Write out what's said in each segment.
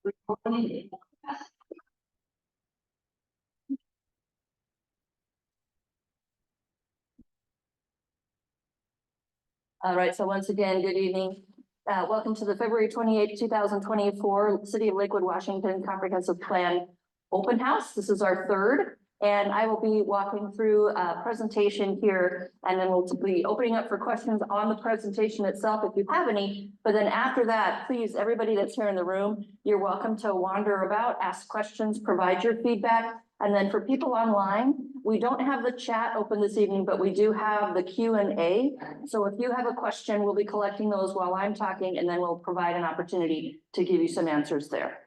All right, so once again, good evening. Welcome to the February 28th, 2024 City of Lakewood, Washington Comprehensive Plan Open House. This is our third, and I will be walking through a presentation here, and then we'll be opening up for questions on the presentation itself if you have any. But then after that, please, everybody that's here in the room, you're welcome to wander about, ask questions, provide your feedback. And then for people online, we don't have the chat open this evening, but we do have the Q&A. So if you have a question, we'll be collecting those while I'm talking, and then we'll provide an opportunity to give you some answers there.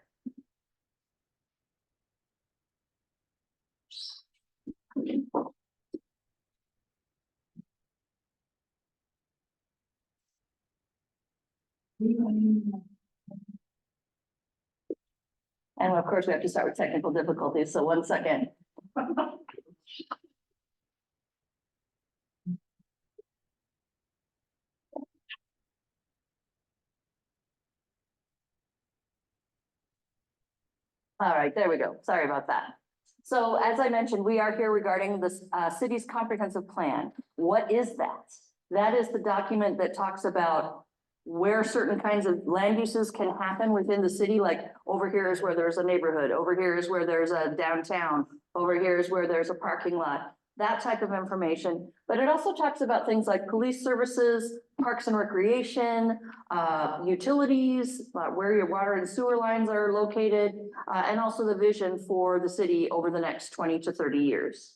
And of course, we have to start with technical difficulties. So 1 second. All right, there we go. Sorry about that. So as I mentioned, we are here regarding the city's comprehensive plan. What is that? That is the document that talks about where certain kinds of land uses can happen within the city. Like over here is where there's a neighborhood. Over here is where there's a downtown. Over here is where there's a parking lot. That type of information. But it also talks about things like police services, parks and recreation, utilities, where your water and sewer lines are located, and also the vision for the city over the next 20 to 30 years.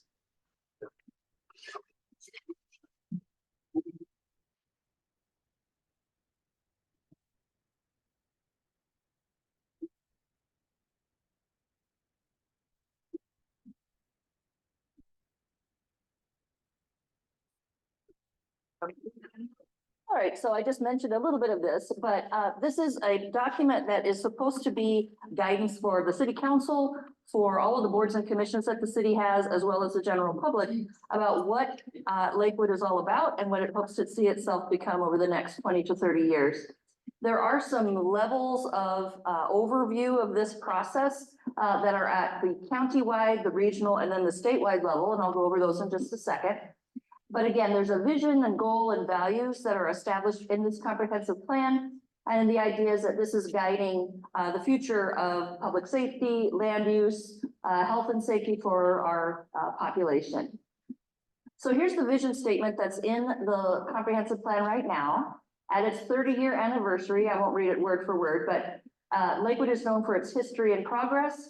All right, so I just mentioned a little bit of this, but this is a document that is supposed to be guidance for the city council, for all of the boards and commissions that the city has, as well as the general public, about what Lakewood is all about and what it hopes to see itself become over the next 20 to 30 years. There are some levels of overview of this process that are at the countywide, the regional, and then the statewide level, and I'll go over those in just a second. But again, there's a vision and goal and values that are established in this comprehensive plan. And the idea is that this is guiding the future of public safety, land use, health and safety for our population. So here's the vision statement that's in the comprehensive plan right now. At its 30-year anniversary, I won't read it word for word, but Lakewood is known for its history and progress,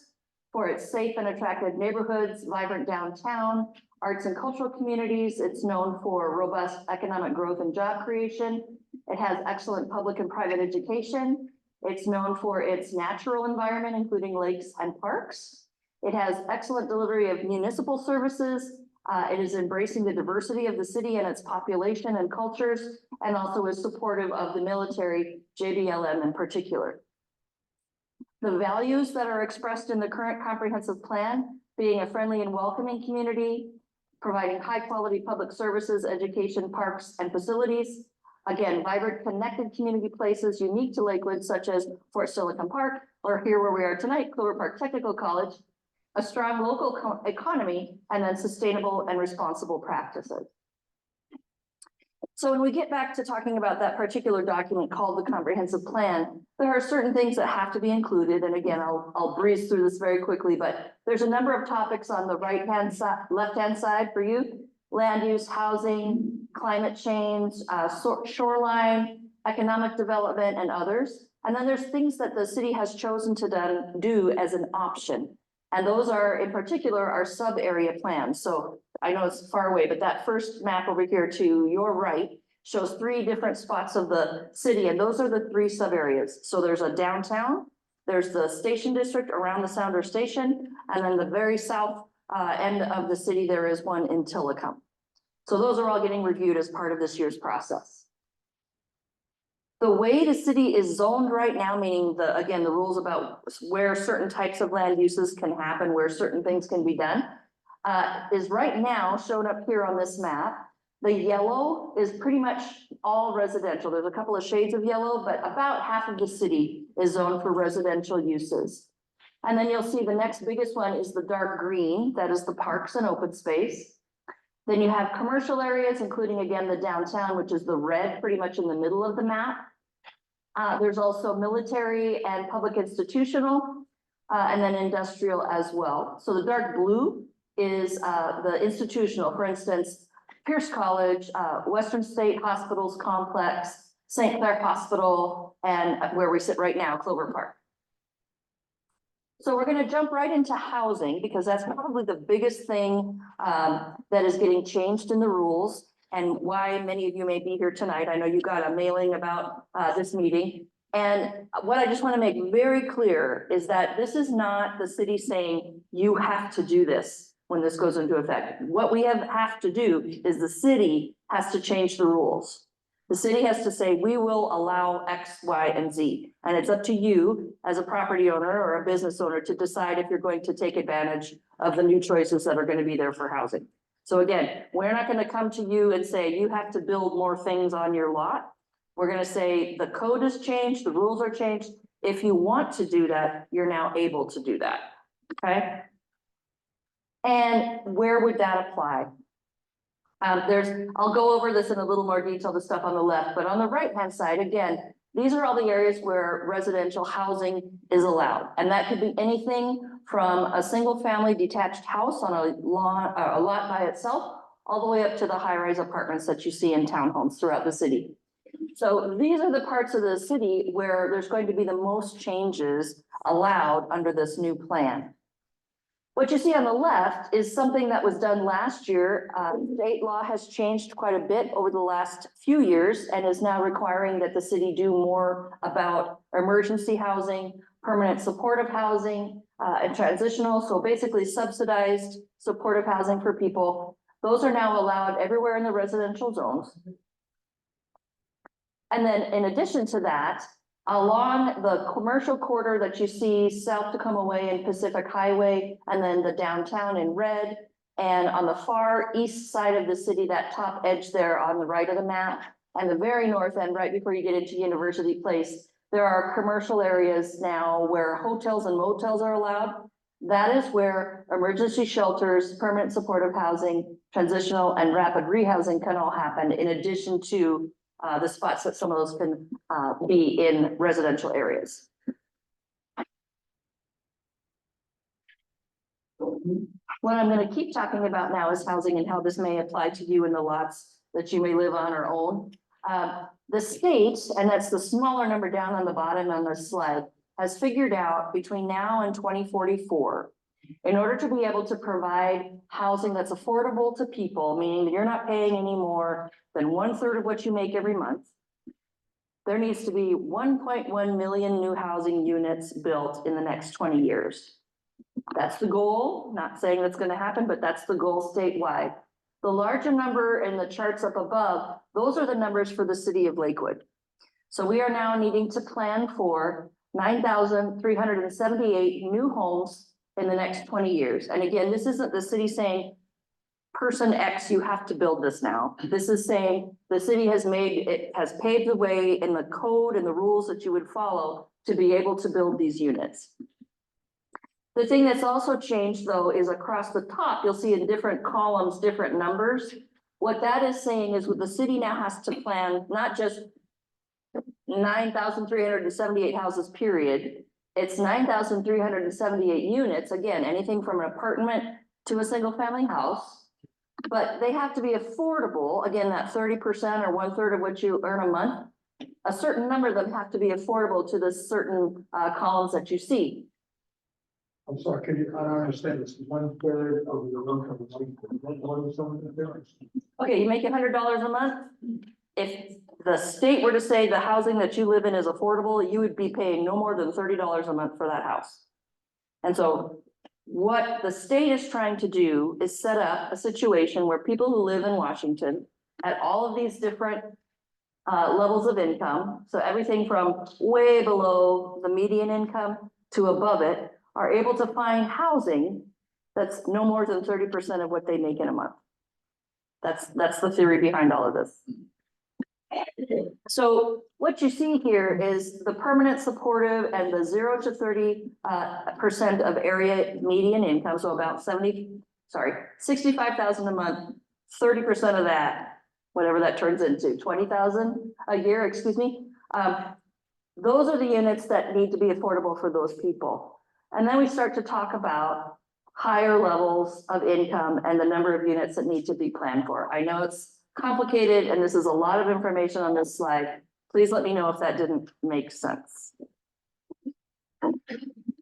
for its safe and attractive neighborhoods, vibrant downtown, arts and cultural communities. It's known for robust economic growth and job creation. It has excellent public and private education. It's known for its natural environment, including lakes and parks. It has excellent delivery of municipal services. It is embracing the diversity of the city and its population and cultures, and also is supportive of the military, JBLM in particular. The values that are expressed in the current comprehensive plan, being a friendly and welcoming community, providing high quality public services, education, parks, and facilities. Again, vibrant, connected community places unique to Lakewood, such as Fort Silicon Park, or here where we are tonight, Clover Park Technical College, a strong local economy, and then sustainable and responsible practices. So when we get back to talking about that particular document called the comprehensive plan, there are certain things that have to be included. And again, I'll breeze through this very quickly, but there's a number of topics on the right-hand side, left-hand side for you: land use, housing, climate change, shoreline, economic development, and others. And then there's things that the city has chosen to do as an option. And those are, in particular, our sub-area plans. So I know it's far away, but that first map over here to your right shows 3 different spots of the city, and those are the 3 sub-areas. So there's a downtown, there's the station district around the Sounder Station, and then the very south end of the city, there is one in Tillicum. So those are all getting reviewed as part of this year's process. The way the city is zoned right now, meaning again, the rules about where certain types of land uses can happen, where certain things can be done, is right now shown up here on this map. The yellow is pretty much all residential. There's a couple of shades of yellow, but about half of the city is zoned for residential uses. And then you'll see the next biggest one is the dark green, that is the parks and open space. Then you have commercial areas, including again, the downtown, which is the red, pretty much in the middle of the map. There's also military and public institutional, and then industrial as well. So the dark blue is the institutional, for instance, Pierce College, Western State Hospitals Complex, St. Clair Hospital, and where we sit right now, Clover Park. So we're going to jump right into housing because that's probably the biggest thing that is getting changed in the rules and why many of you may be here tonight. I know you got a mailing about this meeting. And what I just want to make very clear is that this is not the city saying you have to do this when this goes into effect. What we have to do is the city has to change the rules. The city has to say, we will allow X, Y, and Z. And it's up to you as a property owner or a business owner to decide if you're going to take advantage of the new choices that are going to be there for housing. So again, we're not going to come to you and say, you have to build more things on your lot. We're going to say the code has changed, the rules are changed. If you want to do that, you're now able to do that, okay? And where would that apply? I'll go over this in a little more detail, the stuff on the left, but on the right-hand side, again, these are all the areas where residential housing is allowed. And that could be anything from a single family detached house on a lot by itself, all the way up to the high-rise apartments that you see in townhomes throughout the city. So these are the parts of the city where there's going to be the most changes allowed under this new plan. What you see on the left is something that was done last year. State law has changed quite a bit over the last few years and is now requiring that the city do more about emergency housing, permanent supportive housing, and transitional. So basically subsidized supportive housing for people. Those are now allowed everywhere in the residential zones. And then in addition to that, along the commercial corridor that you see south Tacoma Way and Pacific Highway, and then the downtown in red, and on the far east side of the city, that top edge there on the right of the map, and the very north end, right before you get into University Place, there are commercial areas now where hotels and motels are allowed. That is where emergency shelters, permanent supportive housing, transitional, and rapid rehousing can all happen, in addition to the spots that some of those can be in residential areas. What I'm going to keep talking about now is housing and how this may apply to you in the lots that you may live on or own. The state, and that's the smaller number down on the bottom on this slide, has figured out between now and 2044, in order to be able to provide housing that's affordable to people, meaning that you're not paying any more than 1/3 of what you make every month, there needs to be 1.1 million new housing units built in the next 20 years. That's the goal, not saying that's going to happen, but that's the goal statewide. The larger number in the charts up above, those are the numbers for the city of Lakewood. So we are now needing to plan for 9,378 new homes in the next 20 years. And again, this isn't the city saying, person X, you have to build this now. This is saying the city has paved the way in the code and the rules that you would follow to be able to build these units. The thing that's also changed though is across the top, you'll see in different columns, different numbers. What that is saying is what the city now has to plan, not just 9,378 houses, period. It's 9,378 units. Again, anything from an apartment to a single family house. But they have to be affordable. Again, that 30% or 1/3 of what you earn a month. A certain number of them have to be affordable to the certain columns that you see. I'm sorry, I don't understand this. 1/3 of your income. What is something different? Okay, you make $100 a month. If the state were to say the housing that you live in is affordable, you would be paying no more than $30 a month for that house. And so what the state is trying to do is set up a situation where people who live in Washington at all of these different levels of income, so everything from way below the median income to above it, are able to find housing that's no more than 30% of what they make in a month. That's the theory behind all of this. So what you see here is the permanent supportive and the 0 to 30% of area median income, so about 65,000 a month, 30% of that, whatever that turns into, 20,000 a year, excuse me. Those are the units that need to be affordable for those people. And then we start to talk about higher levels of income and the number of units that need to be planned for. I know it's complicated and this is a lot of information on this slide. Please let me know if that didn't make sense.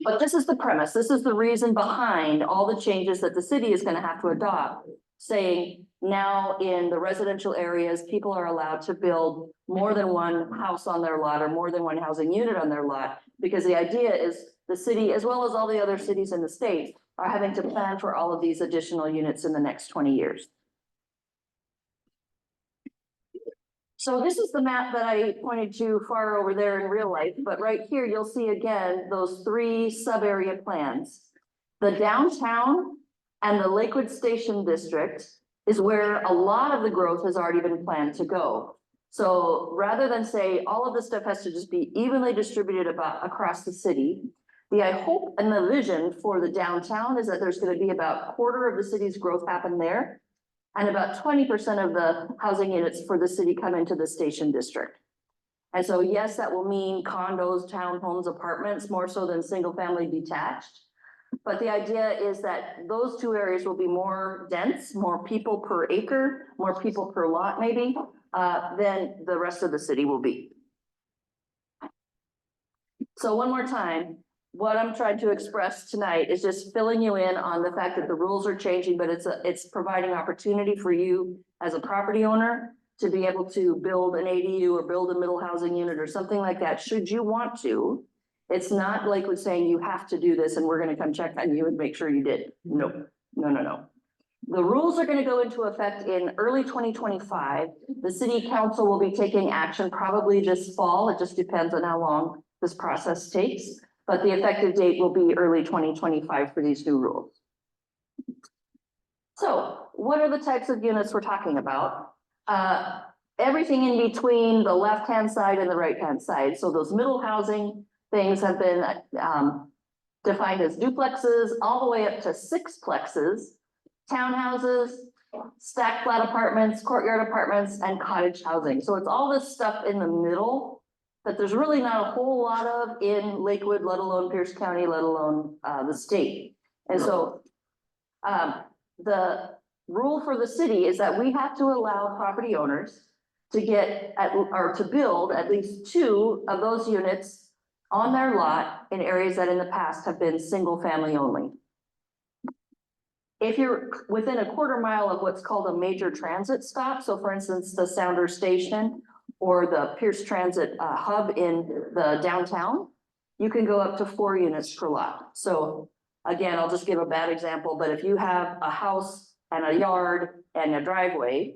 But this is the premise. This is the reason behind all the changes that the city is going to have to adopt, saying now in the residential areas, people are allowed to build more than one house on their lot or more than one housing unit on their lot, because the idea is the city, as well as all the other cities in the state, are having to plan for all of these additional units in the next 20 years. So this is the map that I pointed to far over there in real life, but right here you'll see again those three sub-area plans. The downtown and the Lakewood Station District is where a lot of the growth has already been planned to go. So rather than say all of this stuff has to just be evenly distributed across the city, the hope and the vision for the downtown is that there's going to be about a quarter of the city's growth happen there. And about 20% of the housing units for the city come into the station district. And so, yes, that will mean condos, townhomes, apartments, more so than single family detached. But the idea is that those two areas will be more dense, more people per acre, more people per lot maybe, than the rest of the city will be. So one more time, what I'm trying to express tonight is just filling you in on the fact that the rules are changing, but it's providing opportunity for you as a property owner to be able to build an ADU or build a middle housing unit or something like that, should you want to. It's not like we're saying you have to do this and we're going to come check on you and make sure you did. No. The rules are going to go into effect in early 2025. The city council will be taking action probably this fall. It just depends on how long this process takes. But the effective date will be early 2025 for these new rules. So what are the types of units we're talking about? Everything in between the left-hand side and the right-hand side. So those middle housing things have been defined as duplexes all the way up to sixplexes, townhouses, stacked flat apartments, courtyard apartments, and cottage housing. So it's all this stuff in the middle that there's really not a whole lot of in Lakewood, let alone Pierce County, let alone the state. And so the rule for the city is that we have to allow property owners to get or to build at least 2 of those units on their lot in areas that in the past have been single family only. If you're within a quarter mile of what's called a major transit stop, so for instance, the Sounder Station or the Pierce Transit hub in the downtown, you can go up to 4 units per lot. So again, I'll just give a bad example, but if you have a house and a yard and a driveway,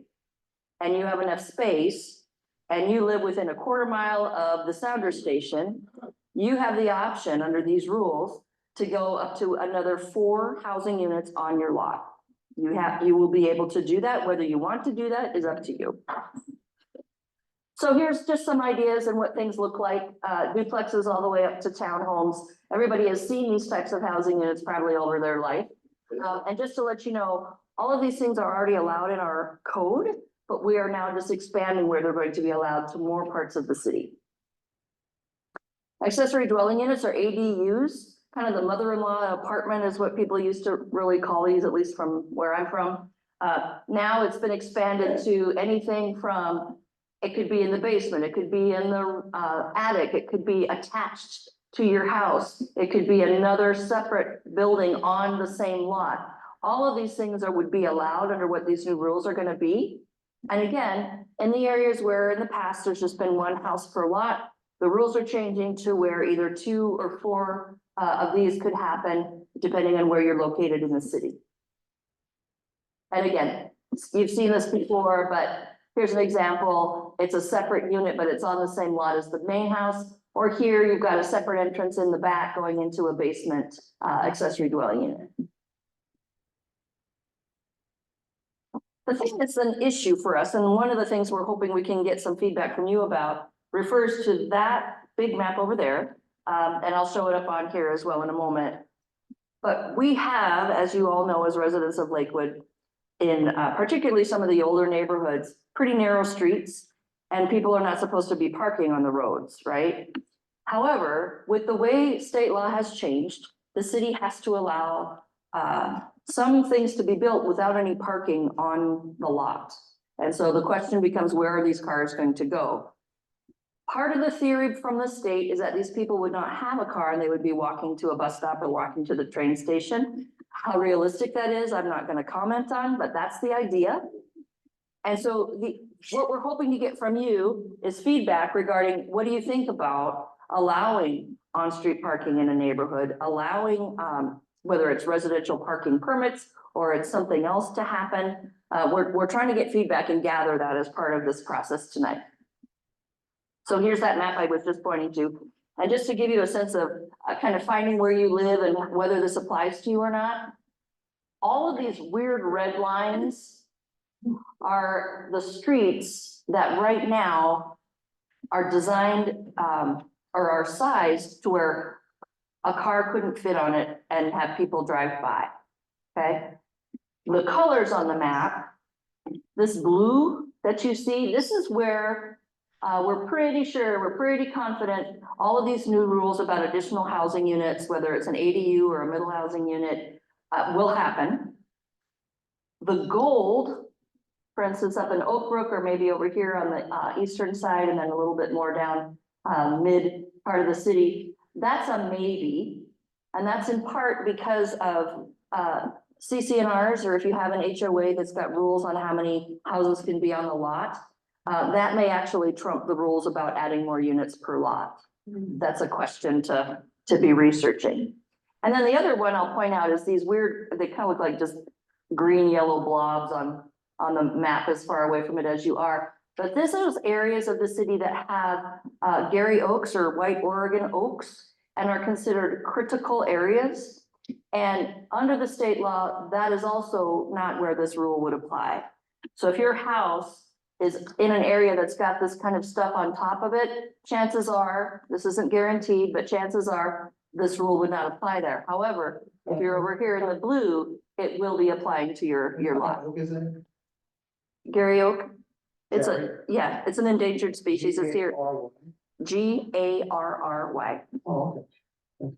and you have enough space, and you live within a quarter mile of the Sounder Station, you have the option under these rules to go up to another 4 housing units on your lot. You will be able to do that. Whether you want to do that is up to you. So here's just some ideas and what things look like. Duplexes all the way up to townhomes. Everybody has seen these types of housing units probably over their life. And just to let you know, all of these things are already allowed in our code, but we are now just expanding where they're going to be allowed to more parts of the city. Accessory dwelling units or ADUs, kind of the mother-in-law apartment is what people used to really call these, at least from where I'm from. Now it's been expanded to anything from, it could be in the basement, it could be in the attic, it could be attached to your house, it could be another separate building on the same lot. All of these things would be allowed under what these new rules are going to be. And again, in the areas where in the past there's just been 1 house per lot, the rules are changing to where either 2 or 4 of these could happen, depending on where you're located in the city. And again, you've seen this before, but here's an example. It's a separate unit, but it's on the same lot as the main house. Or here you've got a separate entrance in the back going into a basement accessory dwelling unit. The thing that's an issue for us, and one of the things we're hoping we can get some feedback from you about, refers to that big map over there. And I'll show it up on here as well in a moment. But we have, as you all know, as residents of Lakewood, in particularly some of the older neighborhoods, pretty narrow streets, and people are not supposed to be parking on the roads, right? However, with the way state law has changed, the city has to allow some things to be built without any parking on the lot. And so the question becomes, where are these cars going to go? Part of the theory from the state is that these people would not have a car and they would be walking to a bus stop or walking to the train station. How realistic that is, I'm not going to comment on, but that's the idea. And so what we're hoping to get from you is feedback regarding what do you think about allowing on-street parking in a neighborhood, allowing whether it's residential parking permits or it's something else to happen. We're trying to get feedback and gather that as part of this process tonight. So here's that map I was just pointing to. And just to give you a sense of kind of finding where you live and whether this applies to you or not, all of these weird red lines are the streets that right now are designed or are sized to where a car couldn't fit on it and have people drive by, okay? The colors on the map, this blue that you see, this is where we're pretty sure, we're pretty confident all of these new rules about additional housing units, whether it's an ADU or a middle housing unit, will happen. The gold, for instance, up in Oak Brook or maybe over here on the eastern side and then a little bit more down mid part of the city, that's a maybe. And that's in part because of CCNRs, or if you have an HOA that's got rules on how many houses can be on the lot, that may actually trump the rules about adding more units per lot. That's a question to be researching. And then the other one I'll point out is these weird, they kind of look like just green, yellow blobs on the map as far away from it as you are. But this is areas of the city that have Gary oaks or white Oregon oaks and are considered critical areas. And under the state law, that is also not where this rule would apply. So if your house is in an area that's got this kind of stuff on top of it, chances are, this isn't guaranteed, but chances are this rule would not apply there. However, if you're over here in the blue, it will be applying to your lot. Gary oak. It's it's an endangered species. It's here. Garry. Oh, okay.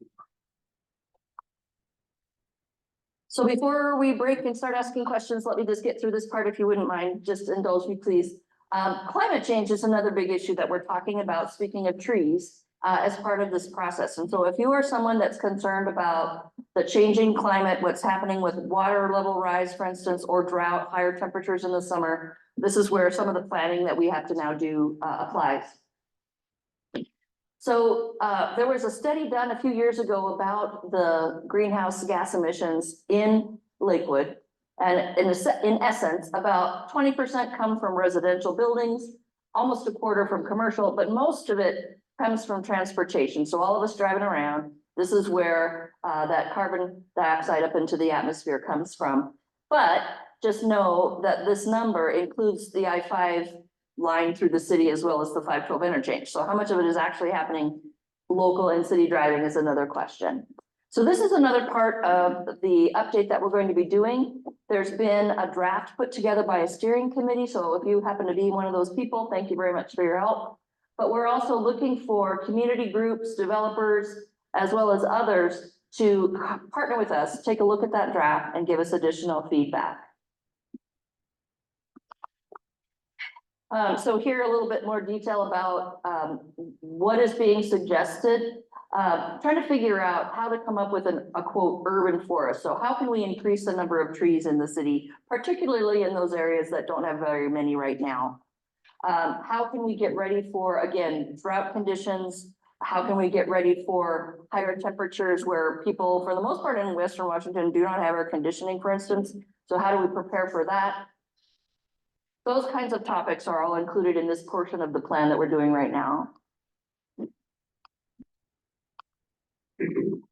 So before we break and start asking questions, let me just get through this part if you wouldn't mind. Just indulge me, please. Climate change is another big issue that we're talking about, speaking of trees, as part of this process. And so if you are someone that's concerned about the changing climate, what's happening with water level rise, for instance, or drought, higher temperatures in the summer, this is where some of the planning that we have to now do applies. So there was a study done a few years ago about the greenhouse gas emissions in Lakewood. And in essence, about 20% come from residential buildings, almost a quarter from commercial, but most of it comes from transportation. So all of us driving around, this is where that carbon dioxide up into the atmosphere comes from. But just know that this number includes the I-5 line through the city as well as the 512 interchange. So how much of it is actually happening local and city driving is another question. So this is another part of the update that we're going to be doing. There's been a draft put together by a steering committee. So if you happen to be one of those people, thank you very much for your help. But we're also looking for community groups, developers, as well as others to partner with us, take a look at that draft and give us additional feedback. So here a little bit more detail about what is being suggested. Trying to figure out how to come up with a quote urban forest. So how can we increase the number of trees in the city, particularly in those areas that don't have very many right now? How can we get ready for, again, drought conditions? How can we get ready for higher temperatures where people, for the most part in Western Washington, do not have air conditioning, for instance? So how do we prepare for that? Those kinds of topics are all included in this portion of the plan that we're doing right now.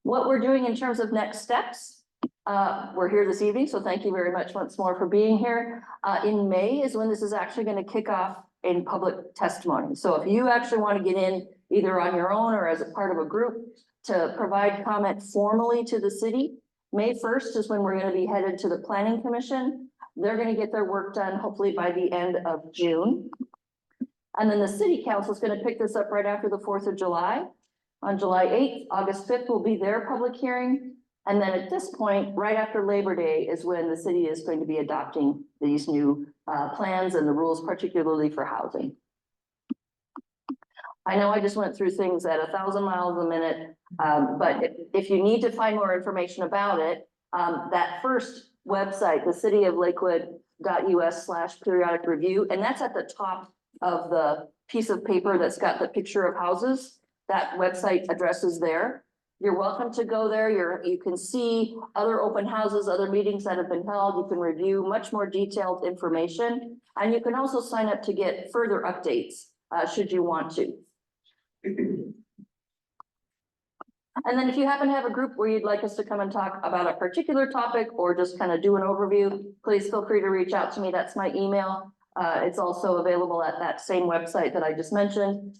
What we're doing in terms of next steps We're here this evening, so thank you very much once more for being here. In May is when this is actually going to kick off in public testimony. So if you actually want to get in either on your own or as a part of a group to provide comment formally to the city, May 1st is when we're going to be headed to the Planning Commission. They're going to get their work done hopefully by the end of June. And then the City Council is going to pick this up right after the 4th of July. On July 8th, August 5th will be their public hearing. And then at this point, right after Labor Day is when the city is going to be adopting these new plans and the rules, particularly for housing. I know I just went through things at 1,000 miles a minute, but if you need to find more information about it, that first website, the city of Lakewood.us/periodic review, and that's at the top of the piece of paper that's got the picture of houses. That website address is there. You're welcome to go there. You can see other open houses, other meetings that have been held. You can review much more detailed information. And you can also sign up to get further updates, should you want to. And then if you happen to have a group where you'd like us to come and talk about a particular topic or just kind of do an overview, please feel free to reach out to me. That's my email. It's also available at that same website that I just mentioned.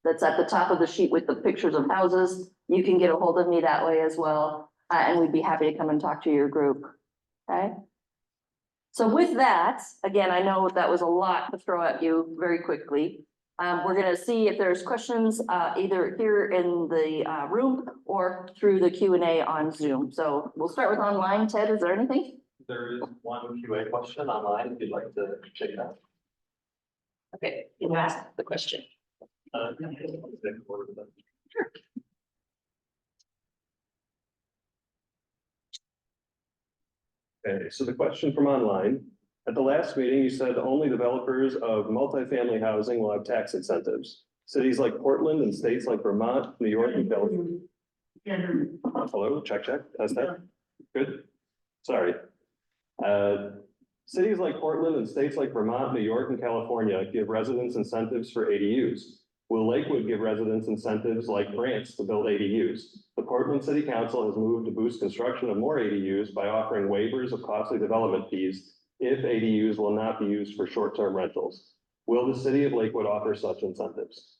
That's at the top of the sheet with the pictures of houses. You can get a hold of me that way as well. And we'd be happy to come and talk to your group. Okay. So with that, again, I know that was a lot to throw at you very quickly. We're going to see if there's questions either here in the room or through the Q&A on Zoom. So we'll start with online. Ted, is there anything? There is one QA question online if you'd like to check that. Okay, you can ask the question. Sure. Okay, so the question from online. At the last meeting, you said only developers of multifamily housing will have tax incentives. Cities like Portland and states like Vermont, New York, and California. Hello, check, test that. Good. Sorry. Cities like Portland and states like Vermont, New York, and California give residents incentives for ADUs. Will Lakewood give residents incentives like grants to build ADUs? The Portland City Council has moved to boost construction of more ADUs by offering waivers of costly development fees if ADUs will not be used for short-term rentals. Will the city of Lakewood offer such incentives?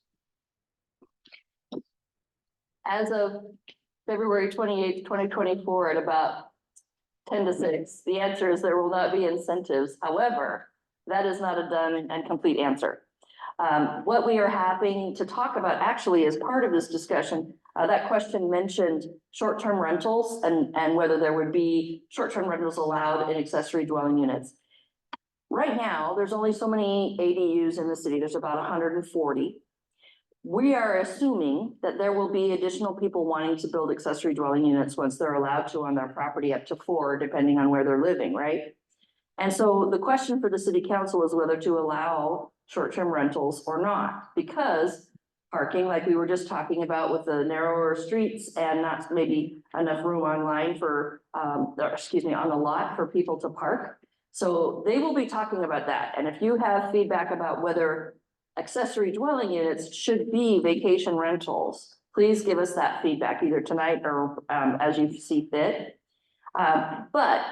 As of February 28th, 2024 at about 10 to 6, the answer is there will not be incentives. However, that is not a done and complete answer. What we are having to talk about actually as part of this discussion, that question mentioned short-term rentals and whether there would be short-term rentals allowed in accessory dwelling units. Right now, there's only so many ADUs in the city. There's about 140. We are assuming that there will be additional people wanting to build accessory dwelling units once they're allowed to on their property, up to 4, depending on where they're living, right? And so the question for the city council is whether to allow short-term rentals or not, because parking, like we were just talking about with the narrower streets and not maybe enough room online for, on the lot for people to park. So they will be talking about that. And if you have feedback about whether accessory dwelling units should be vacation rentals, please give us that feedback either tonight or as you see fit. But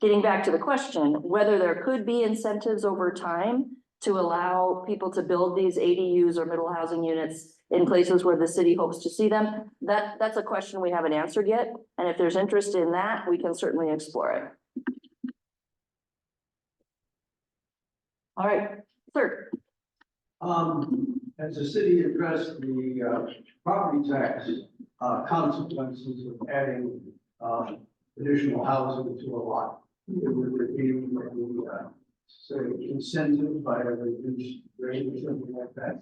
getting back to the question, whether there could be incentives over time to allow people to build these ADUs or middle housing units in places where the city hopes to see them, that's a question we haven't answered yet. And if there's interest in that, we can certainly explore it. All right, third. As the city addressed the property tax consequences of adding additional housing to a lot, it would be say incentive by a reduced rate or something like that.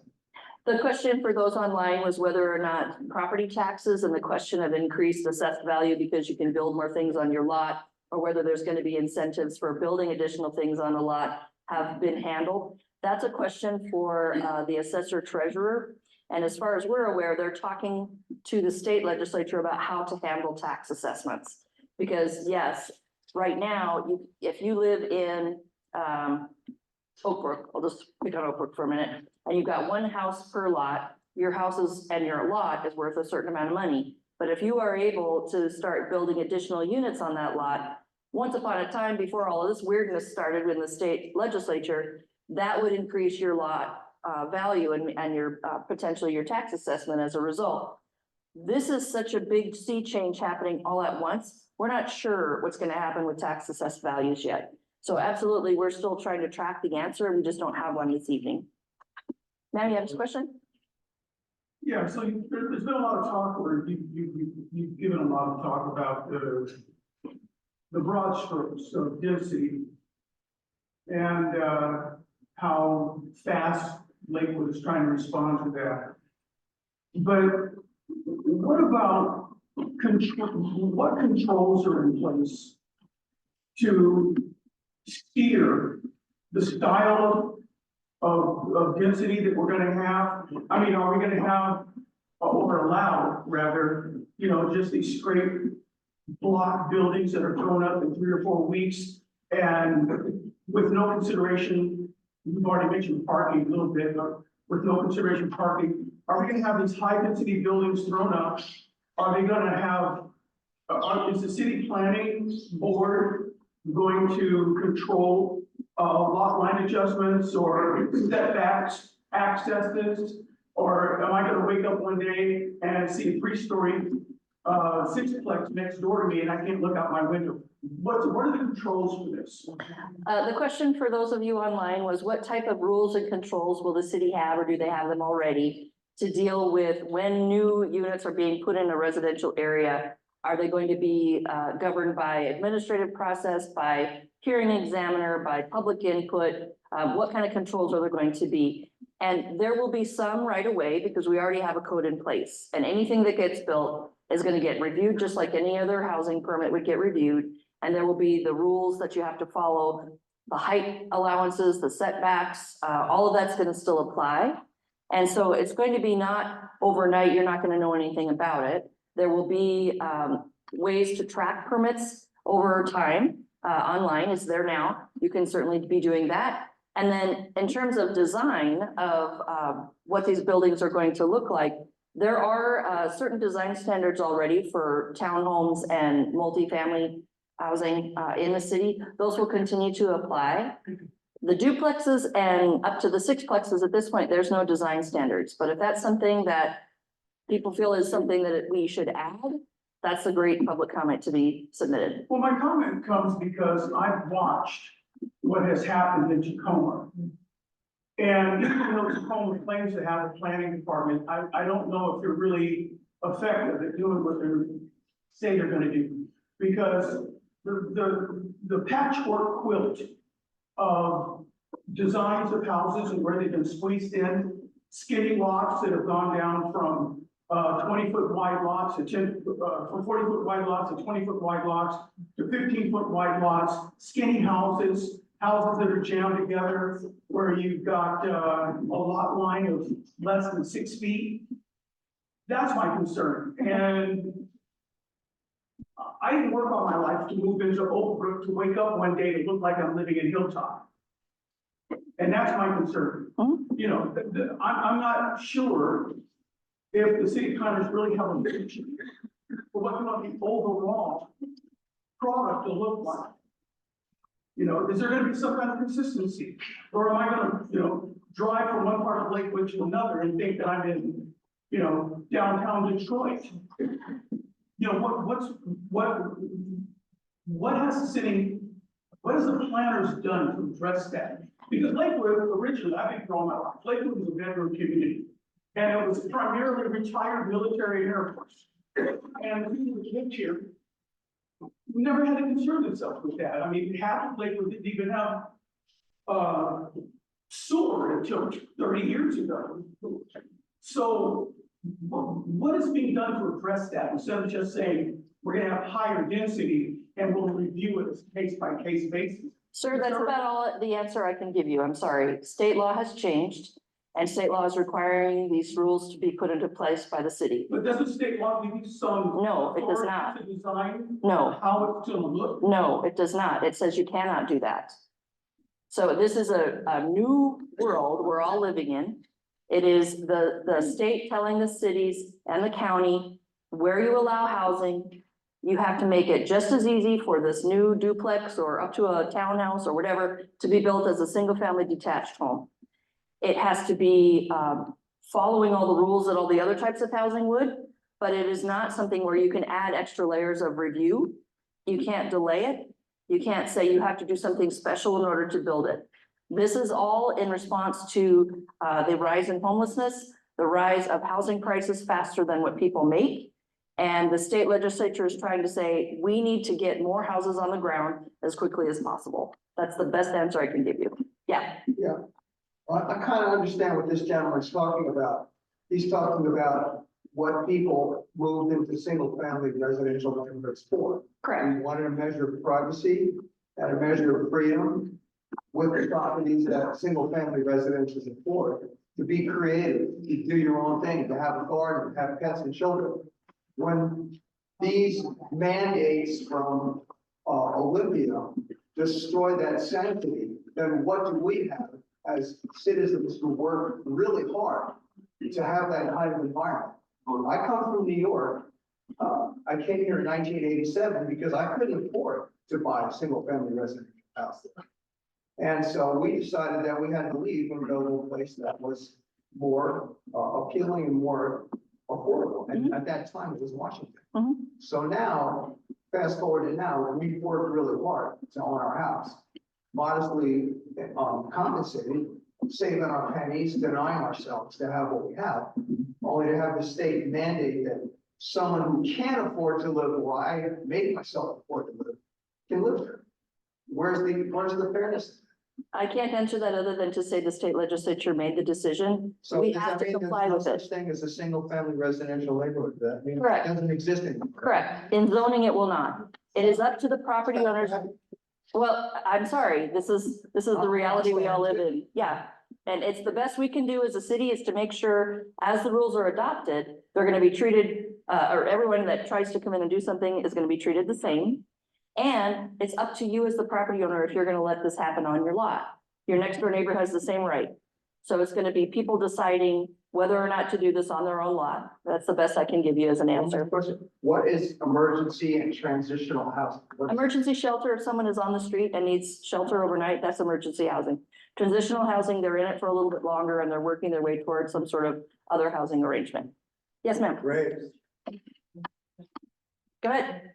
The question for those online was whether or not property taxes and the question of increased assessed value because you can build more things on your lot, or whether there's going to be incentives for building additional things on a lot have been handled. That's a question for the assessor treasurer. And as far as we're aware, they're talking to the state legislature about how to handle tax assessments. Because yes, right now, if you live in Oak Brook, I'll just pick on Oak Brook for a minute, and you've got one house per lot, your houses and your lot is worth a certain amount of money. But if you are able to start building additional units on that lot, once upon a time, before all of this weirdness started in the state legislature, that would increase your lot value and your potentially your tax assessment as a result. This is such a big sea change happening all at once. We're not sure what's going to happen with tax assessed values yet. So absolutely, we're still trying to track the answer. We just don't have one this evening. Now you have a question? Yeah, so there's been a lot of talk, or you've given a lot of talk about the broad strokes of density and how fast Lakewood is trying to respond to that. But what about what controls are in place to steer the style of density that we're gonna have? I mean, are we gonna have, or allow rather, just these straight block buildings that are thrown up in 3 or 4 weeks and with no consideration? You've already mentioned parking a little bit, but with no consideration parking, are we gonna have these high density buildings thrown up? Are they gonna have, is the city planning board going to control lot line adjustments or setbacks, accesses? Or am I gonna wake up one day and see a 3-story sixplex next door to me and I can't look out my window? What are the controls for this? The question for those of you online was, what type of rules and controls will the city have, or do they have them already, to deal with when new units are being put in a residential area? Are they going to be governed by administrative process, by hearing examiner, by public input? What kind of controls are there going to be? And there will be some right away because we already have a code in place, and anything that gets built is going to get reviewed just like any other housing permit would get reviewed. And there will be the rules that you have to follow, the height allowances, the setbacks, all of that's going to still apply. And so it's going to be not overnight, you're not going to know anything about it. There will be ways to track permits over time. Online is there now. You can certainly be doing that. And then in terms of design of what these buildings are going to look like, there are certain design standards already for townhomes and multifamily housing in the city. Those will continue to apply. The duplexes and up to the sixplexes at this point, there's no design standards. But if that's something that people feel is something that we should add, that's a great public comment to be submitted. Well, my comment comes because I've watched what has happened in Tacoma. And even though Tacoma claims to have a planning department, I don't know if they're really effective at doing what they say they're gonna do. Because the patchwork quilt of designs of houses and where they've been squeezed in, skinny lots that have gone down from 20-foot wide lots to 40-foot wide lots to 20-foot wide lots to 15-foot wide lots, skinny houses that are jammed together where you've got a lot line of less than 6 feet. That's my concern. And I didn't work all my life to move into Oakbrook to wake up one day to look like I'm living in Hilltop. And that's my concern. I'm not sure if the city planners really have a vision for what the overall product will look like. Is there gonna be some kind of consistency? Or am I gonna, drive from one part of Lakewood to another and think that I'm in, downtown Detroit? What has the planners done to address that? Because Lakewood originally, I've been growing my life, Lakewood was a veteran community. And it was primarily retired military and Air Force. And the people that lived here never had to concern themselves with that. I mean, half of Lakewood didn't even have sewer until 30 years ago. So what is being done to address that instead of just saying we're gonna have higher density and we'll review it as case by case basis? Sir, that's about all the answer I can give you. I'm sorry. State law has changed. And state law is requiring these rules to be put into place by the city. But doesn't state law give you some? No, it does authority not. To design No, how it's gonna look? no, it does not. It says you cannot do that. So this is a new world we're all living in. It is the state telling the cities and the county where you allow housing, you have to make it just as easy for this new duplex or up to a townhouse or whatever to be built as a single-family detached home. It has to be following all the rules that all the other types of housing would, but it is not something where you can add extra layers of review. You can't delay it. You can't say you have to do something special in order to build it. This is all in response to the rise in homelessness, the rise of housing prices faster than what people make. And the state legislature is trying to say, we need to get more houses on the ground as quickly as possible. That's the best answer I can give you. Yeah. Yeah. Well, I kind of understand what this gentleman's talking about. He's talking about what people moved into single-family residential neighborhoods for. Correct. We wanted a measure of privacy and a measure of freedom with the properties that single-family residences afford, to be creative, to do your own thing, to have a garden, to have pets and children. When these mandates from Olympia destroy that sanctity, then what do we have as citizens who work really hard to have that kind of environment? I come from New York. I came here in 1987 because I couldn't afford to buy a single-family residential house. And so we decided that we had to leave and go to a place that was more appealing and more affordable. And at that time, it was Washington. Mhm. So now, fast forward to now, we've worked really hard to own our house, modestly compensated, saving our pennies, denying ourselves to have what we have, only to have the state mandate that someone who can't afford to live where I make myself afford to live can live there. Where's the fairness? I can't answer that other than to say the state legislature made the decision. So We does have that to mean there's comply no with it. such thing as a single-family residential neighborhood? That means Correct. it doesn't exist anymore. Correct. In zoning, it will not. It is up to the property owners. Well, I'm sorry, this is the reality we all live in. Yeah. And it's the best we can do as a city is to make sure as the rules are adopted, they're gonna be treated, or everyone that tries to come in and do something is gonna be treated the same. And it's up to you as the property owner if you're gonna let this happen on your lot. Your next door neighbor has the same right. So it's gonna be people deciding whether or not to do this on their own lot. That's the best I can give you as an answer. What is emergency and transitional housing? Emergency shelter, if someone is on the street and needs shelter overnight, that's emergency housing. Transitional housing, they're in it for a little bit longer and they're working their way towards some sort of other housing arrangement. Yes, ma'am. Great. Go ahead.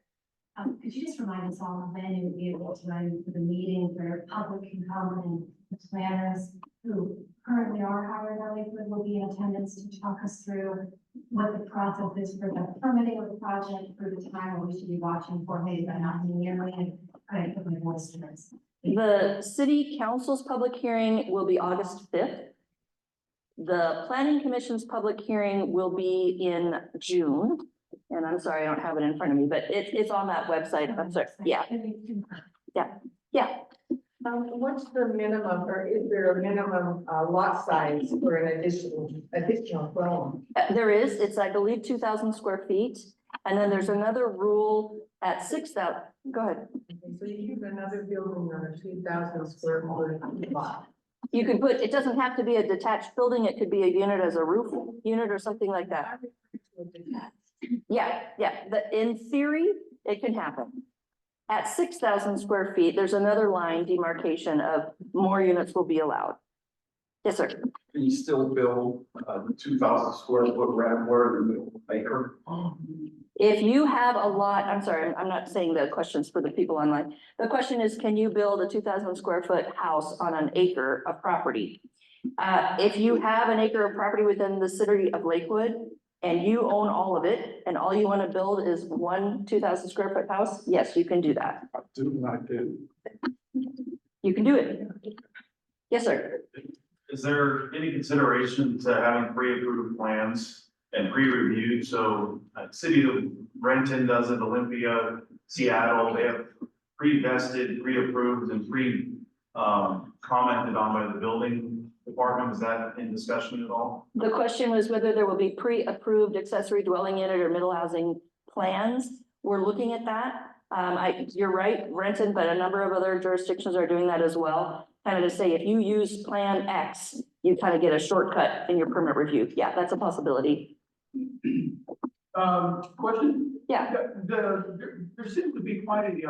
Could you just remind us all when you would be able to run for the meeting where public can come and the planners who currently are hired at Lakewood will be in attendance to talk us through what the process is for the permitting of the project for the time when we should be watching for, maybe by not being nearly and I put my voice to this. The city council's public hearing will be August 5th. The planning commission's public hearing will be in June. And I'm sorry, I don't have it in front of me, but it's on that website. I'm sorry. Yeah. Yeah. What's the minimum, or is there a minimum lot size for an additional dwelling? There is, it's, I believe, 2,000 square feet. And then there's another rule at 6,000. Go ahead. So you have another building on a 2,000 square foot lot. You could put, it doesn't have to be a detached building. It could be a unit as a roof unit or something like that. Yeah, in theory, it can happen. At 6,000 square feet, there's another line demarcation of more units will be allowed. Yes, sir. Can you still build a 2,000 square foot where in the middle of acre? If you have a lot, I'm sorry, I'm not saying the questions for the people online. The question is, can you build a 2,000 square foot house on an acre of property? If you have an acre of property within the city of Lakewood and you own all of it and all you want to build is one 2,000 square foot house, yes, you can do that. I do. You can do it. Yes, sir. Is there any consideration to having pre-approved plans and pre-reviewed? So city of Renton does it, Olympia, Seattle, they have pre-vested, pre-approved and commented on by the building department. Is that in discussion at all? The question was whether there will be pre-approved accessory dwelling unit or middle housing plans. We're looking at that. You're right, Renton, but a number of other jurisdictions are doing that as well. Kind of to say, if you use Plan X, you kind of get a shortcut in your permit review. Yeah, that's a possibility. Question? Yeah. There seems to be quite an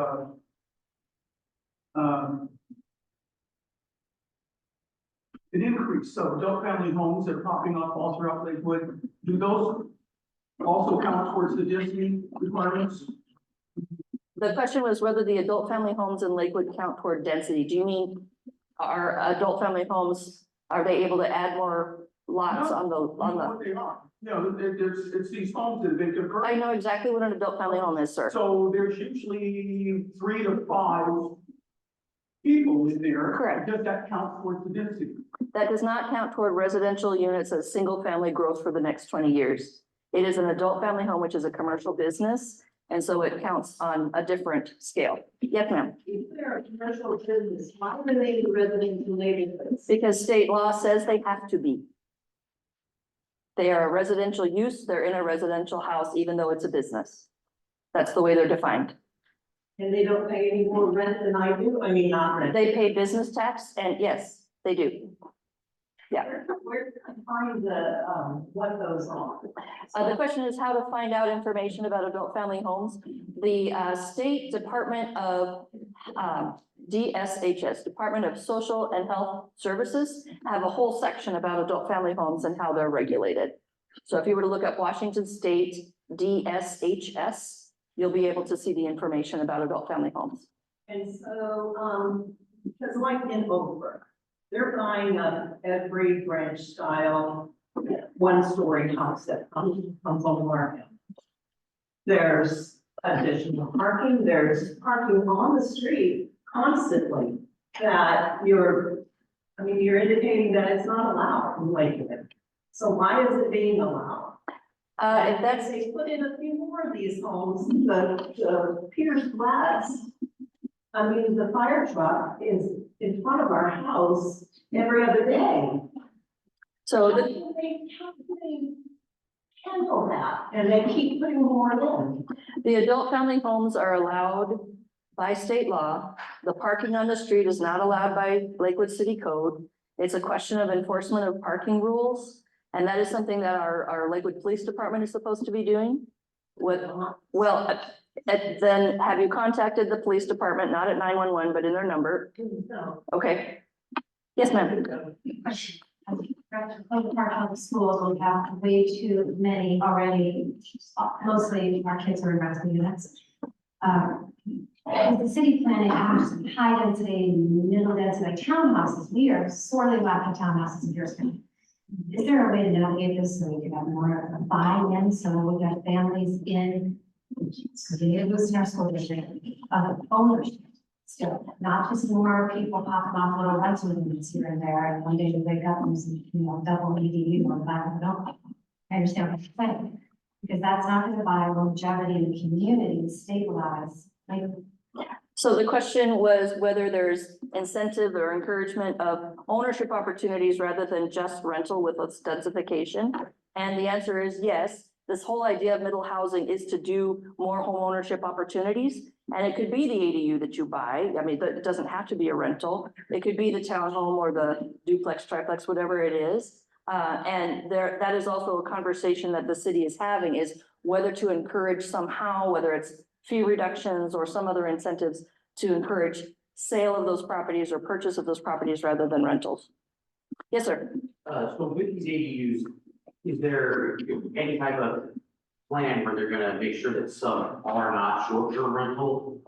increase, so adult family homes are popping up all throughout Lakewood. Do those also count towards the density requirements? The question was whether the adult family homes in Lakewood count toward density. Do you mean are adult family homes, are they able to add more lots on the, What they are. No, it's these homes that have been converted. I know exactly what an adult family home is, sir. So there's usually 3 to 5 people in there. Correct. Does that count towards the density? That does not count toward residential units as single family growth for the next 20 years. It is an adult family home, which is a commercial business. And so it counts on a different scale. Yes, ma'am. If they're a commercial business, why do they need residential neighborhoods? Because state law says they have to be. They are a residential use. They're in a residential house, even though it's a business. That's the way they're defined. And they don't pay any more rent than I do? I mean, not rent. They pay business tax and yes, they do. Where can I find the, what those are? The question is how to find out information about adult family homes. The State Department of DSHS, Department of Social and Health Services, have a whole section about adult family homes and how they're regulated. So if you were to look up Washington State DSHS, you'll be able to see the information about adult family homes. And so, because like in Overbrook, they're buying up every ranch style, 1-story house that comes on the market. There's additional parking, there's parking on the street constantly that you're indicating that it's not allowed in Lakewood. So why is it being allowed? If that's, They put in a few more of these homes, the Pierce Glass. I mean, the fire truck is in front of our house every other day. so How the, can they handle that? And they keep putting more in. the adult family homes are allowed by state law. The parking on the street is not allowed by Lakewood City Code. It's a question of enforcement of parking rules. And that is something that our Lakewood Police Department is supposed to be doing. Then have you contacted the police department, not at 911, but in their number? No. Okay. Yes, ma'am. Part of the schools, we have way too many already, mostly our kids are in rescue units. With the city planning, high density, middle density, like townhouses, we are sorely lacking townhouses in Pierce County. Is there a way to navigate this so we can have more buy-in, so we got families in, so we need to boost in our school district, ownership still, not just more people popping off little rental units here and there, and one day you wake up and see, double EDU on the back of the building. I understand what you're saying, because that's not going to buy longevity in the community and stabilize, like. So the question was whether there's incentive or encouragement of ownership opportunities rather than just rental with densification. And the answer is yes. This whole idea of middle housing is to do more home ownership opportunities. And it could be the ADU that you buy. I mean, it doesn't have to be a rental. It could be the townhome or the duplex, triplex, whatever it is. And that is also a conversation that the city is having, is whether to encourage somehow, whether it's fee reductions or some other incentives to encourage sale of those properties or purchase of those properties rather than rentals. Yes, sir. So with these ADUs, is there any type of plan where they're gonna make sure that some are not short-term rental?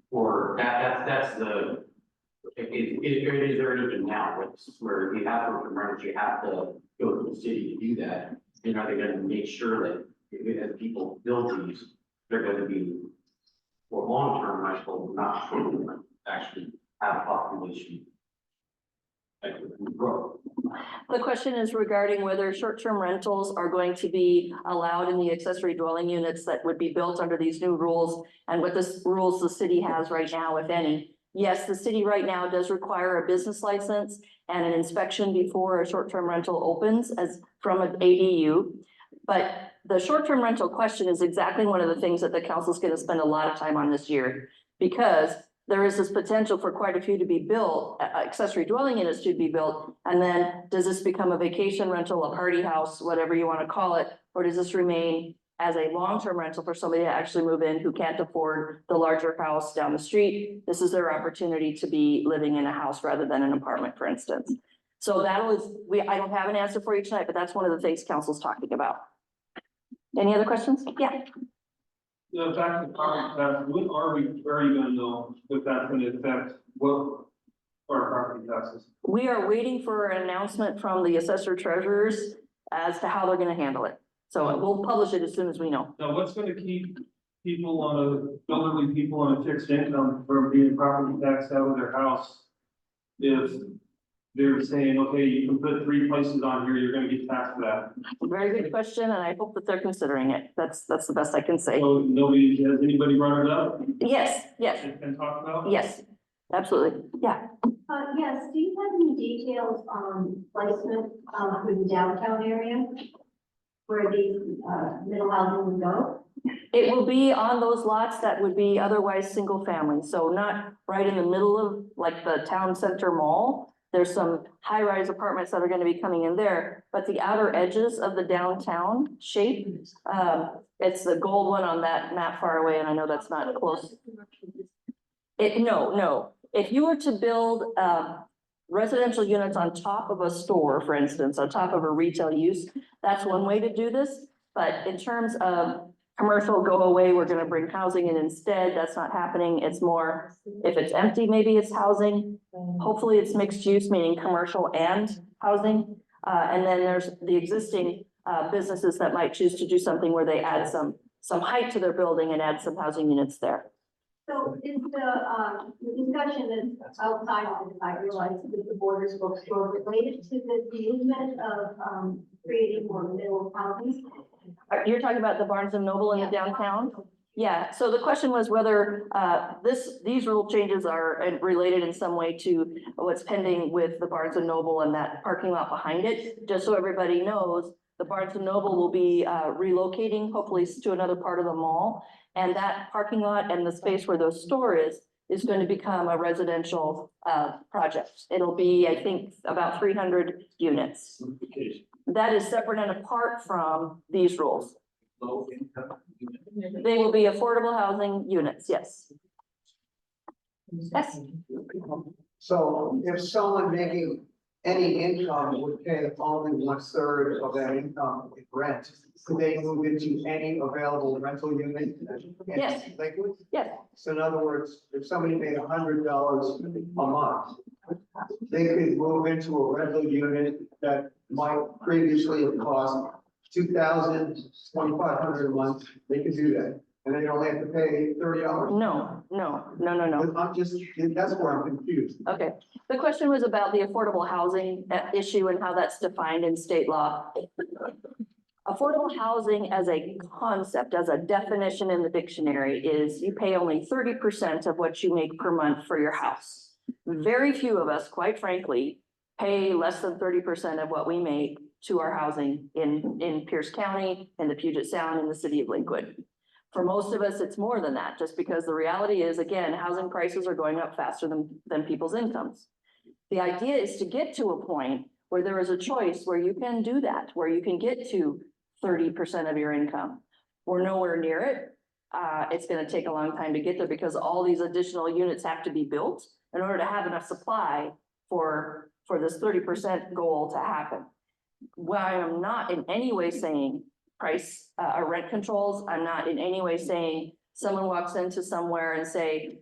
Or that's the, is there anything now where you have short-term rentals, you have to go to the city to do that? And are they gonna make sure that as people build these, they're gonna be for long-term rental, not short-term rental, actually have a population that would grow? The question is regarding whether short-term rentals are going to be allowed in the accessory dwelling units that would be built under these new rules and what the rules the city has right now, if any. Yes, the city right now does require a business license and an inspection before a short-term rental opens as from an ADU. But the short-term rental question is exactly one of the things that the council is going to spend a lot of time on this year, because there is this potential for quite a few to be built, accessory dwelling units to be built. And then does this become a vacation rental, a party house, whatever you want to call it? Or does this remain as a long-term rental for somebody to actually move in who can't afford the larger house down the street. This is their opportunity to be living in a house rather than an apartment, for instance. So that was, I don't have an answer for you tonight, but that's one of the things council's talking about. Any other questions? Yeah. Yeah, back to property tax, where are you gonna know if that's gonna affect what our property taxes? We are waiting for an announcement from the assessor treasurers as to how they're gonna handle it. So we'll publish it as soon as we know. Now, what's gonna keep people elderly people on a fixed income from being property taxed out of their house? If they're saying, okay, you can put 3 places on here, you're gonna get taxed for that. Very good question, and I hope that they're considering it. That's the best I can say. So has anybody brought it up Yes, yes, and talked about? yes, absolutely. Yeah. Yes, do you have any details on placement, for the downtown area? Where the, middle housing would go? It will be on those lots that would be otherwise single family, so not right in the middle of like the town center mall. There's some high-rise apartments that are gonna be coming in there, but the outer edges of the downtown shape, it's the gold one on that map far away, and I know that's not close. No. If you were to build, residential units on top of a store, for instance, on top of a retail use, that's one way to do this. But in terms of commercial go away, we're gonna bring housing in instead. That's not happening. It's more, if it's empty, maybe it's housing. Hopefully it's mixed use, meaning commercial and housing. And then there's the existing businesses that might choose to do something where they add some height to their building and add some housing units there. So is the discussion that's outside of this, I realize that the borders will still related to the movement of, creating more middle housing? You're talking about the Barnes and Noble in the downtown? Yeah, so the question was whether these rule changes are related in some way to what's pending with the Barnes and Noble and that parking lot behind it. Just so everybody knows, the Barnes and Noble will be relocating hopefully to another part of the mall. And that parking lot and the space where the store is going to become a residential project. It'll be, I think, about 300 units. That is separate and apart from these rules. Low income. They will be affordable housing units, yes. Yes, So if someone making any income would pay only 1/3 of that income in rent, could they move into any available rental unit? Yes. in Lakewood? yes, So in other words, if somebody made $100 a month, they could move into a rental unit that might previously have cost $2,000, $2,500 a month. They could do that, and they only have to pay $30. no. I'm just, that's where I'm confused. Okay, the question was about the affordable housing issue and how that's defined in state law. Affordable housing as a concept, as a definition in the dictionary, is you pay only 30% of what you make per month for your house. Very few of us, quite frankly, pay less than 30% of what we make to our housing in Pierce County, in the Puget Sound, in the city of Lakewood. For most of us, it's more than that, just because the reality is, again, housing prices are going up faster than people's incomes. The idea is to get to a point where there is a choice where you can do that, where you can get to 30% of your income. We're nowhere near it. It's gonna take a long time to get there because all these additional units have to be built in order to have enough supply for this 30% goal to happen. While I'm not in any way saying price or rent controls, I'm not in any way saying someone walks into somewhere and say,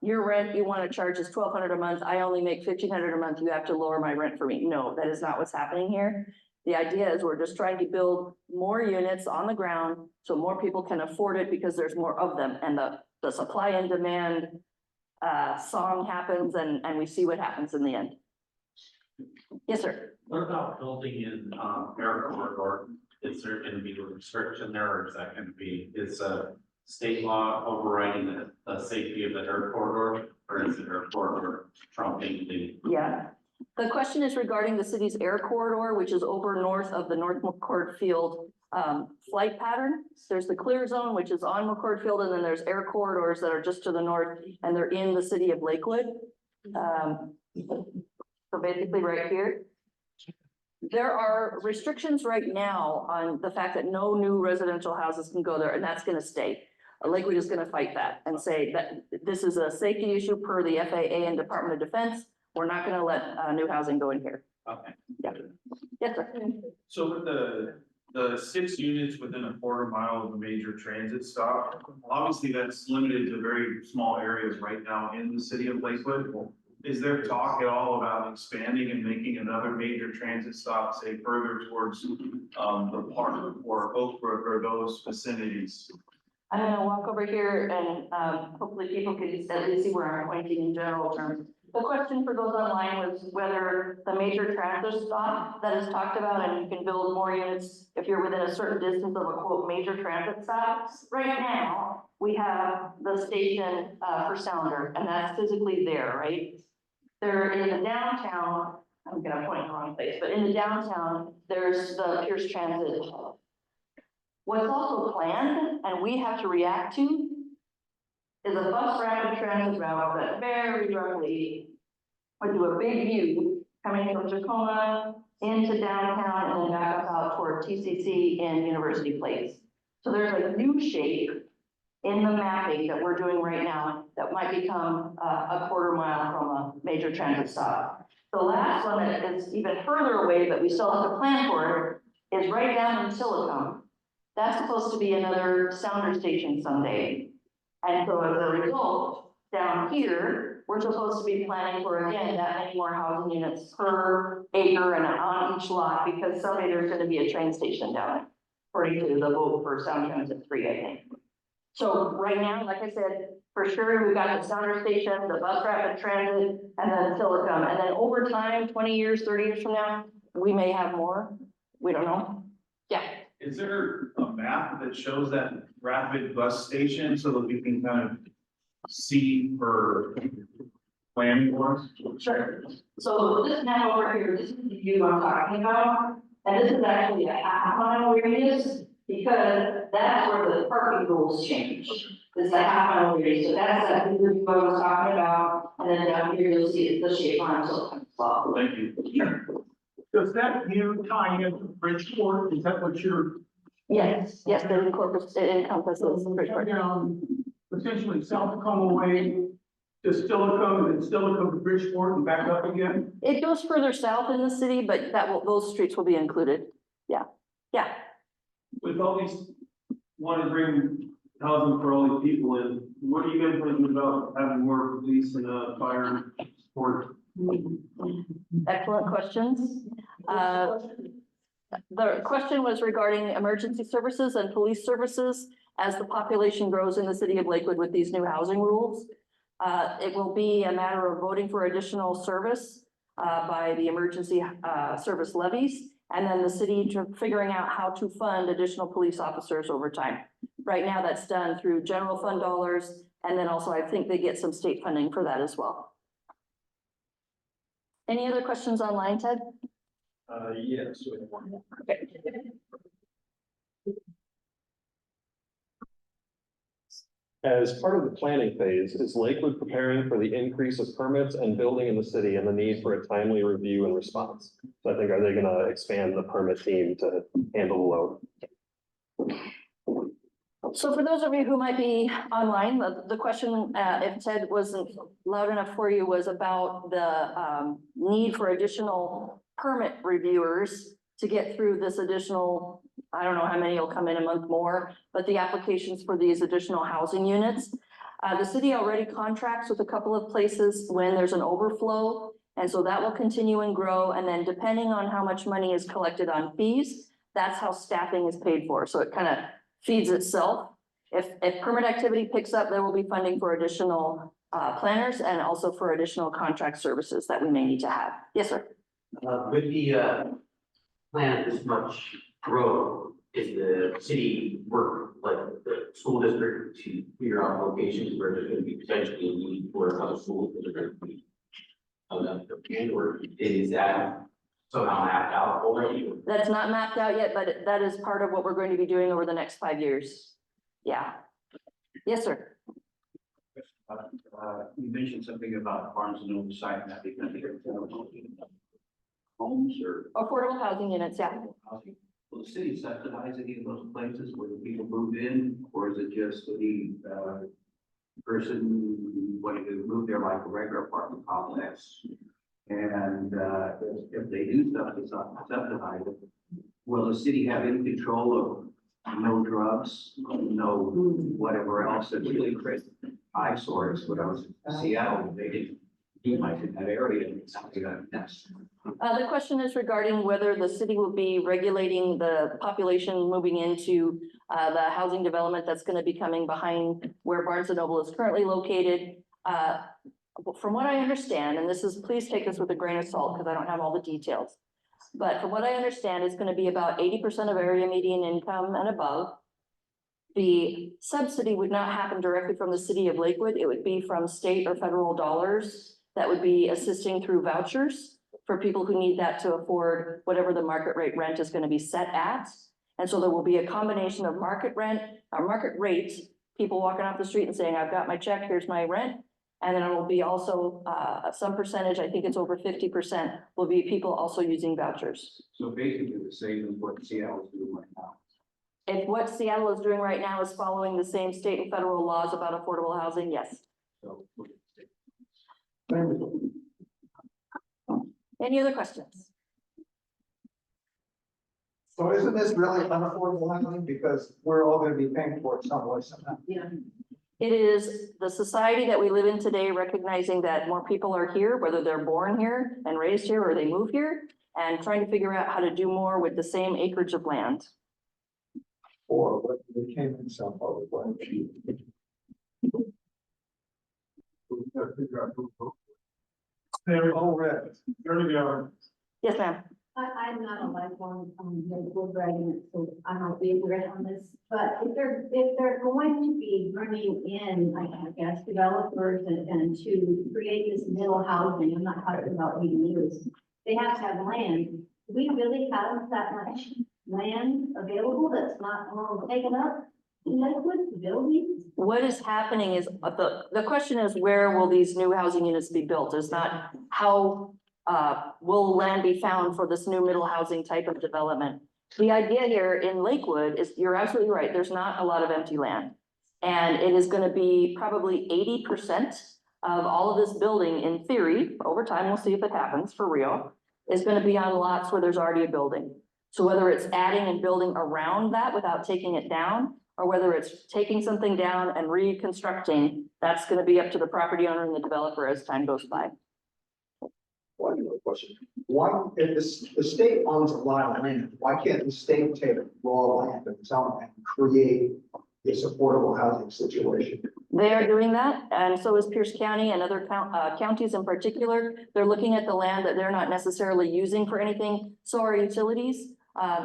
your rent you want to charge is $1,200 a month. I only make $1,500 a month. You have to lower my rent for me. No, that is not what's happening here. The idea is we're just trying to build more units on the ground so more people can afford it because there's more of them, and the supply and demand song happens, and we see what happens in the end. Yes, sir. What about building in, air corridor? Is there gonna be a restriction there, or is that gonna be, is a state law overriding the safety of the air corridor? Or is the air corridor trumping the? Yeah. The question is regarding the city's air corridor, which is over north of the North McCord Field flight pattern. There's the clear zone, which is on McCord Field, and then there's air corridors that are just to the north, and they're in the city of Lakewood. So basically right here. There are restrictions right now on the fact that no new residential houses can go there, and that's gonna stay. Lakewood is gonna fight that and say that this is a safety issue per the FAA and Department of Defense. We're not gonna let, new housing go in here. Okay. Yeah. Yes, sir. So with the 6 units within a quarter mile of a major transit stop, obviously that's limited to very small areas right now in the city of Lakewood. Is there talk at all about expanding and making another major transit stop, say further towards the park or Oak Brook or those vicinities? I'm gonna walk over here and, hopefully people can at least see where I'm pointing in general terms. The question for those online was whether the major transit stop that is talked about, and you can build more units if you're within a certain distance of a quote, major transit stop. Right now, we have the station, for Sounder, and that's physically there, right? There in the downtown, I'm gonna point in the wrong place, but in the downtown, there's the Pierce Transit Hub. What's also planned, and we have to react to, is a bus rapid transit route that very roughly would do a big U coming from Tacoma into downtown and then back up out toward TCC and University Place. So there's a new shape in the mapping that we're doing right now that might become a quarter mile from a major transit stop. The last one that is even further away, but we still have to plan for it, is right down in Silicon. That's supposed to be another sounder station someday. And so as a result, down here, we're supposed to be planning for, again, that many more housing units per acre and on each lot, because someday there's gonna be a train station down there, according to the vote for Sound Transit 3, I think. So right now, like I said, for sure, we've got the sounder station, the bus rapid transit, and then Silicon. And then over time, 20 years, 30 years from now, we may have more. We don't know. Yeah. Is there a map that shows that rapid bus station so that we can kind of see for planning for us? Sure. So this map over here, this is the view I'm talking about, and this is actually a half mile radius because that's where the parking rules change. This is a half mile radius, so that's that view I was talking about, and then down here you'll see the shape on Silicon. Well, Thank you. Does that view tie into Bridgeport? Is that what you're? yes, it encompasses Bridgeport. Down potentially South Tacoma way to Stillicum and then Stillicum to Bridgeport and back up again? It goes further south in the city, but those streets will be included. Yeah, yeah. With all these, want to bring housing for all these people in, what are you guys thinking about having more police and fire support? Excellent questions. The question was regarding emergency services and police services as the population grows in the city of Lakewood with these new housing rules. It will be a matter of voting for additional service by the emergency service levies, and then the city figuring out how to fund additional police officers over time. Right now, that's done through general fund dollars, and then also I think they get some state funding for that as well. Any other questions online, Ted? Yes. Okay. As part of the planning phase, is Lakewood preparing for the increase of permits and building in the city and the need for a timely review and response? So I think, are they gonna expand the permit team to handle the load? So for those of you who might be online, the question, if Ted wasn't loud enough for you, was about the need for additional permit reviewers to get through this additional, I don't know how many will come in a month more, but the applications for these additional housing units. The city already contracts with a couple of places when there's an overflow, and so that will continue and grow. And then depending on how much money is collected on fees, that's how staffing is paid for. So it kind of feeds itself. If permit activity picks up, there will be funding for additional planners and also for additional contract services that we may need to have. Yes, sir. With the plan of this much growth, is the city work, like the school district, to figure out locations where there's gonna be potentially a need for other schools that are gonna be or is that somehow mapped out already? That's not mapped out yet, but that is part of what we're going to be doing over the next 5 years. Yeah. Yes, sir. You mentioned something about Barnes and Noble site, and that because homes or Affordable housing units, yeah. housing? Will the city subsidize any of those places where the people move in, or is it just the, person wanting to move there like a regular apartment complex? And, if they do subsidize it, will the city have any control of no drugs, no whatever else that really creates eyesores? When I was in Seattle, they didn't do much in that area, and it's something that's. The question is regarding whether the city will be regulating the population moving into the housing development that's going to be coming behind where Barnes and Noble is currently located. From what I understand, and this is, please take this with a grain of salt because I don't have all the details. But from what I understand, it's going to be about 80% of area median income and above. The subsidy would not happen directly from the city of Lakewood. It would be from state or federal dollars that would be assisting through vouchers for people who need that to afford whatever the market rate rent is going to be set at. And so there will be a combination of market rent, or market rate, people walking off the street and saying, I've got my check, here's my rent. And then it will be also some percentage, I think it's over 50%, will be people also using vouchers. So basically the same as what Seattle is doing right now. If what Seattle is doing right now is following the same state and federal laws about affordable housing, yes. So. Any other questions? So isn't this really unaffordable housing because we're all gonna be paying for it some way somehow? Yeah. It is the society that we live in today, recognizing that more people are here, whether they're born here and raised here or they move here, and trying to figure out how to do more with the same acreage of land. Or what they came in some other way. There, All red. there we go. Yes, ma'am. I'm not a lifelong, Lakewood resident, so I might be ignorant on this, but if they're going to be bringing in, I guess, developers and to create this middle housing, I'm not talking about ADUs, they have to have land. Do we really have that much land available that's not all taken up in Lakewood to build these? What is happening is, the question is, where will these new housing units be built? It's not how will land be found for this new middle housing type of development. The idea here in Lakewood is, you're absolutely right, there's not a lot of empty land. And it is going to be probably 80% of all of this building, in theory, over time, we'll see if it happens for real, is going to be on lots where there's already a building. So whether it's adding and building around that without taking it down, or whether it's taking something down and reconstructing, that's going to be up to the property owner and the developer as time goes by. One more question. Why, if the state owns a lot of land, why can't the state take raw land of its own and create this affordable housing situation? They are doing that, and so is Pierce County and other counties in particular. They're looking at the land that they're not necessarily using for anything, so are utilities.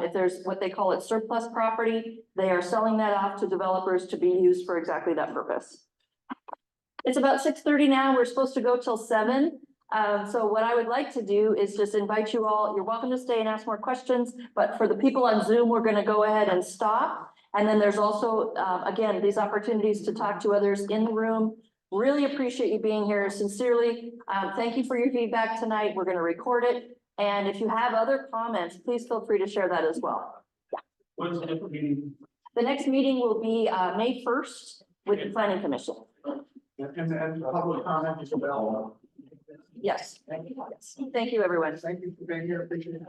If there's what they call it surplus property, they are selling that off to developers to be used for exactly that purpose. It's about 6:30 now. We're supposed to go till 7. So what I would like to do is just invite you all, you're welcome to stay and ask more questions, but for the people on Zoom, we're going to go ahead and stop. And then there's also, again, these opportunities to talk to others in the room. Really appreciate you being here sincerely. Thank you for your feedback tonight. We're going to record it. And if you have other comments, please feel free to share that as well. When's the next meeting? The next meeting will be May 1st with the Planning Commission. And public comment is available. Yes. Yes. Thank you, everyone. Thank you for being here. Appreciate it.